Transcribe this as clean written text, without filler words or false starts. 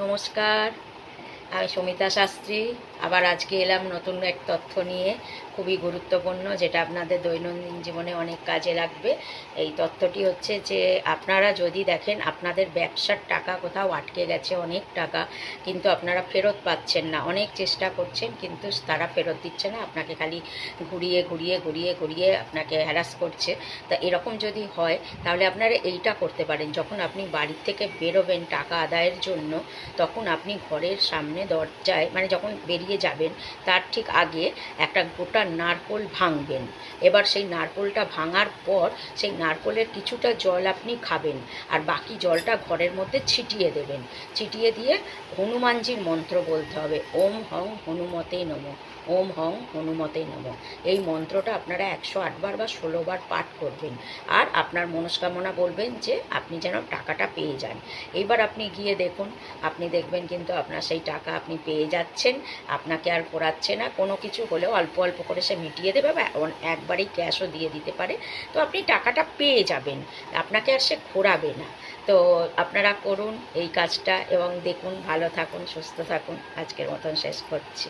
নমস্কার, আমি সমিতা শাস্ত্রী। আবার আজকে এলাম নতুন এক তথ্য নিয়ে, খুবই গুরুত্বপূর্ণ, যেটা আপনাদের দৈনন্দিন জীবনে অনেক কাজে লাগবে। এই তথ্যটি হচ্ছে যে আপনারা যদি দেখেন আপনাদের ব্যবসার টাকা কোথাও আটকে গেছে, অনেক টাকা, কিন্তু আপনারা ফেরত পাচ্ছেন না, অনেক চেষ্টা করছেন কিন্তু তারা ফেরত দিচ্ছে না, আপনাকে খালি ঘুরিয়ে ঘুরিয়ে ঘুরিয়ে ঘুরিয়ে আপনাকে হ্যারাস করছে। তা এরকম যদি হয় তাহলে আপনারা এইটা করতে পারেন, যখন আপনি বাড়ির থেকে বেরোবেন টাকা আদায়ের জন্য, তখন আপনি ঘরের সামনে দরজায়, মানে যখন বেরিয়ে যাবেন তার ঠিক আগে একটা গোটা নারকোল ভাঙবেন। এবার সেই নারকোলটা ভাঙার পর সেই নারকোলের কিছুটা জল আপনি খাবেন, আর বাকি জলটা ঘরের মধ্যে ছিটিয়ে দেবেন। ছিটিয়ে দিয়ে হনুমানজির মন্ত্র বলতে হবে, ওম হং হনুমতে নমঃ, ওম হং হনুমতে নমঃ। এই মন্ত্রটা আপনারা 108 বার বা 16 বার পাঠ করবেন, আর আপনার মনস্কামনা বলবেন যে আপনি যেন টাকাটা পেয়ে যান। এইবার আপনি গিয়ে দেখুন, আপনি দেখবেন কিন্তু আপনার সেই টাকা আপনি পেয়ে যাচ্ছেন, আপনাকে আর ঘোরাচ্ছে না। কোনো কিছু হলেও অল্প অল্প করে সে মিটিয়ে দেবে, বা একবারেই ক্যাশও দিয়ে দিতে পারে। তো আপনি টাকাটা পেয়ে যাবেন, আপনাকে আর সে ঘোরাবে না। তো আপনারা করুন এই কাজটা এবং দেখুন, ভালো থাকুন, সুস্থ থাকুন। আজকের মতন শেষ করছি।